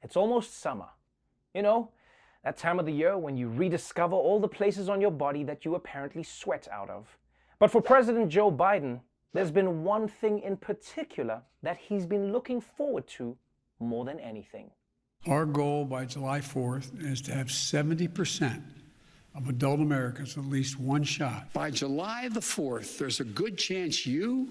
It's almost summer. You know, that time of the year when you rediscover all the places on your body that you apparently sweat out of. But for President Joe Biden, there's been one thing in particular that he's been looking forward to more than anything. Our goal by July 4th is to have 70% of adult Americans with at least one shot. By July the 4th, there's a good chance you,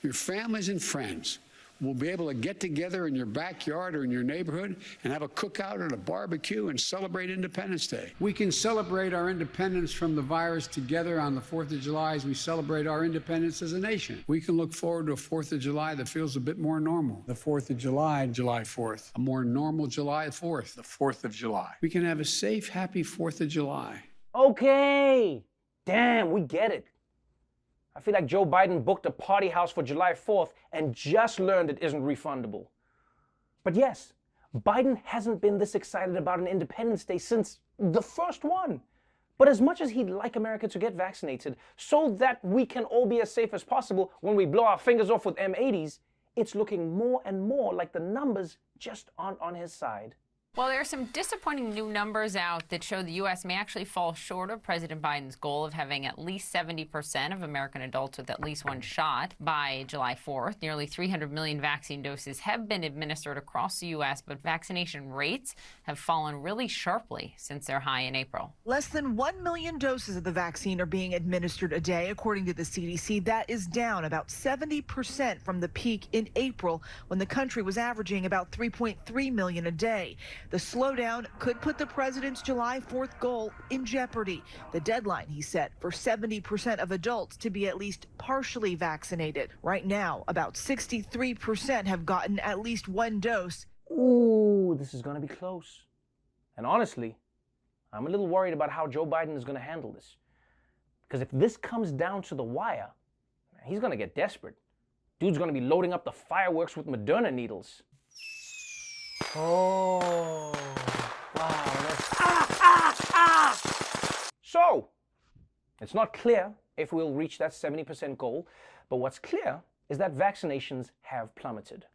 your families and friends will be able to get together in your backyard or in your neighborhood and have a cookout or a barbecue and celebrate Independence Day. We can celebrate our independence from the virus together on the 4th of July as we celebrate our independence as a nation. We can look forward to a 4th of July that feels a bit more normal. The 4th of July, July 4th. A more normal July 4th. The 4th of July. We can have a safe, happy 4th of July. Okay, damn, we get it. I feel like Joe Biden booked a party house for July 4th and just learned it isn't refundable. But yes, Biden hasn't been this excited about an Independence Day since the first one. But as much as he'd like America to get vaccinated so that we can all be as safe as possible when we blow our fingers off with M80s, it's looking more and more like the numbers just aren't on his side. Well, there are some disappointing new numbers out that show the U.S. may actually fall short of President Biden's goal of having at least 70% of American adults with at least one shot by July 4th. Nearly 300 million vaccine doses have been administered across the U.S., but vaccination rates have fallen really sharply since their high in April. Less than 1 million doses of the vaccine are being administered a day, according to the CDC. That is down about 70% from the peak in April, when the country was averaging about 3.3 million a day. The slowdown could put the president's July 4th goal in jeopardy. The deadline he set for 70% of adults to be at least partially vaccinated. Right now, about 63% have gotten at least one dose. Ooh, this is going to be close. And honestly, I'm a little worried about how Joe Biden is going to handle this. Because if this comes down to the wire, he's going to get desperate. Dude's going to be loading up the fireworks with Moderna needles. Oh, wow. So, it's not clear if we'll reach that 70% goal, but what's clear is that vaccinations have plummeted,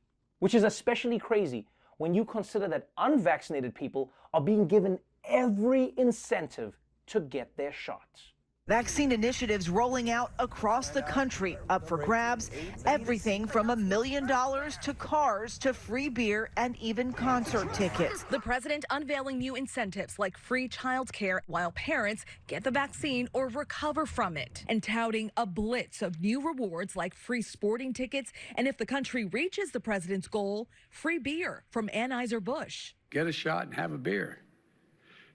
which is especially crazy when you consider that unvaccinated people are being given every incentive to get their shots. Vaccine initiatives rolling out across the country, up for grabs, everything from $1 million to cars to free beer and even concert tickets. The president unveiling new incentives like free childcare while parents get the vaccine or recover from it, and touting a blitz of new rewards like free sporting tickets, and if the country reaches the president's goal, free beer from Anheuser-Busch. Get a shot and have a beer.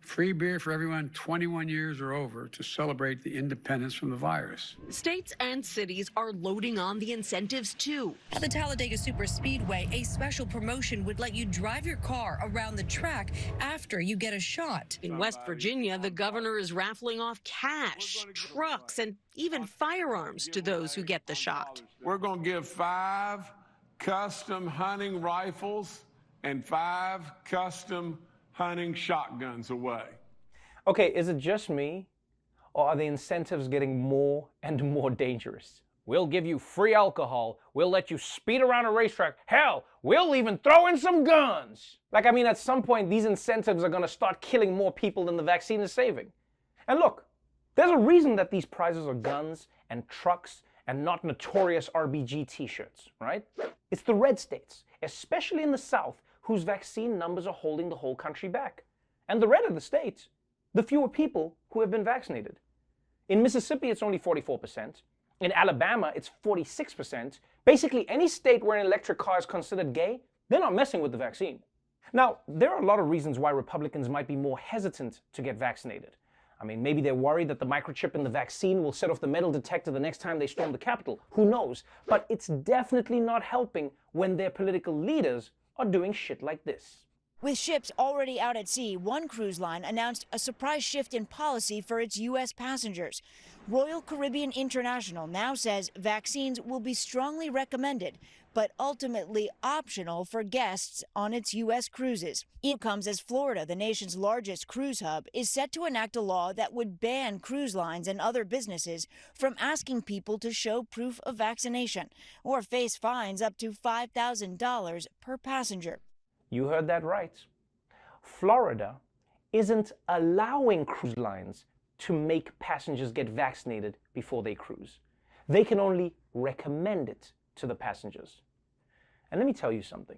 Free beer for everyone 21 years or over to celebrate the independence from the virus. States and cities are loading on the incentives, too. At the Talladega Superspeedway, a special promotion would let you drive your car around the track after you get a shot. In West Virginia, the governor is raffling off cash, trucks, and even firearms to those who get the shot. We're going to give 5 custom hunting rifles and 5 custom hunting shotguns away. Okay, is it just me, or are the incentives getting more and more dangerous? We'll give you free alcohol, we'll let you speed around a racetrack, hell, we'll even throw in some guns. Like, I mean, at some point, these incentives are gonna start killing more people than the vaccine is saving. And look, there's a reason that these prizes are guns and trucks and not notorious RBG t-shirts, right? It's the red states, especially in the South, whose vaccine numbers are holding the whole country back. And the redder the states, the fewer people who have been vaccinated. In Mississippi, it's only 44%. In Alabama, it's 46%. Basically, any state where an electric car is considered gay, they're not messing with the vaccine. Now, there are a lot of reasons why Republicans might be more hesitant to get vaccinated. I mean, maybe they're worried that the microchip in the vaccine will set off the metal detector the next time they storm the Capitol. Who knows? But it's definitely not helping when their political leaders are doing shit like this. With ships already out at sea, one cruise line announced a surprise shift in policy for its U.S. passengers. Royal Caribbean International now says vaccines will be strongly recommended, but ultimately optional for guests on its U.S. cruises. It comes as Florida, the nation's largest cruise hub, is set to enact a law that would ban cruise lines and other businesses from asking people to show proof of vaccination or face fines up to $5,000 per passenger. You heard that right. Florida isn't allowing cruise lines to make passengers get vaccinated before they cruise. They can only recommend it to the passengers. And let me tell you something.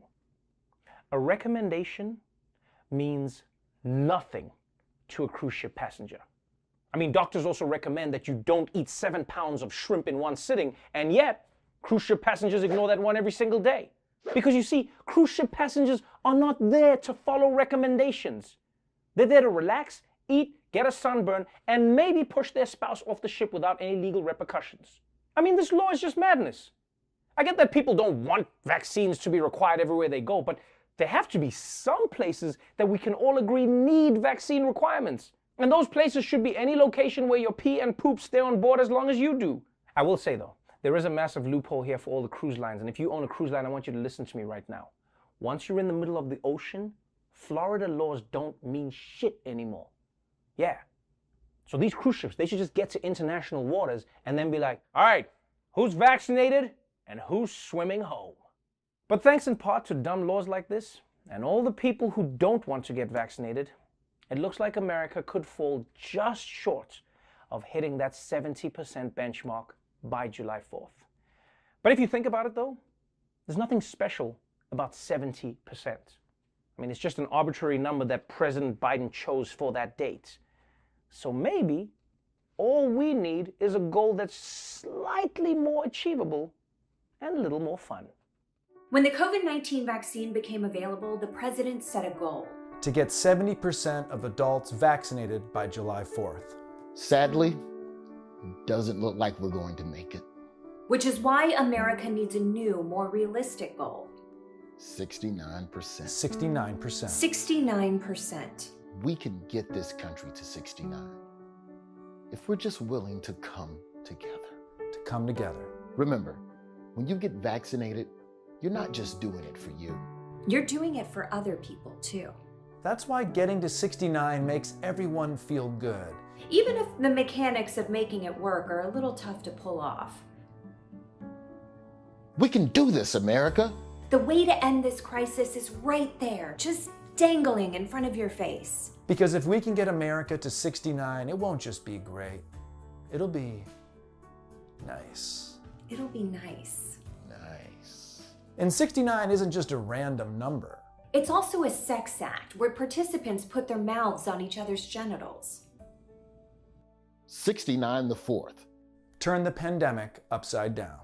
A recommendation means nothing to a cruise ship passenger. I mean, doctors also recommend that you don't eat 7 pounds of shrimp in one sitting, and yet cruise ship passengers ignore that one every single day. Because you see, cruise ship passengers are not there to follow recommendations. They're there to relax, eat, get a sunburn, and maybe push their spouse off the ship without any legal repercussions. I mean, this law is just madness. I get that people don't want vaccines to be required everywhere they go, but there have to be some places that we can all agree need vaccine requirements. And those places should be any location where your pee and poop stay on board as long as you do. I will say though, there is a massive loophole here for all the cruise lines, and if you own a cruise line, I want you to listen to me right now. Once you're in the middle of the ocean, Florida laws don't mean shit anymore. Yeah. So these cruise ships, they should just get to international waters and then be like, all right, who's vaccinated and who's swimming home? But thanks in part to dumb laws like this and all the people who don't want to get vaccinated, it looks like America could fall just short of hitting that 70% benchmark by July 4th. But if you think about it though, there's nothing special about 70%. I mean, it's just an arbitrary number that President Biden chose for that date. So maybe all we need is a goal that's slightly more achievable and a little more fun. When the COVID-19 vaccine became available, the president set a goal to get 70% of adults vaccinated by July 4th. Sadly, it doesn't look like we're going to make it. Which is why America needs a new, more realistic goal. 69%. 69%. 69%. We can get this country to 69 if we're just willing to come together. To come together. Remember, when you get vaccinated, you're not just doing it for you. You're doing it for other people too. That's why getting to 69 makes everyone feel good. Even if the mechanics of making it work are a little tough to pull off. We can do this, America. The way to end this crisis is right there, just dangling in front of your face. Because if we can get America to 69, it won't just be great. It'll be nice. It'll be nice. Nice. And 69 isn't just a random number. It's also a sex act where participants put their mouths on each other's genitals. 69 the 4th. Turn the pandemic upside down.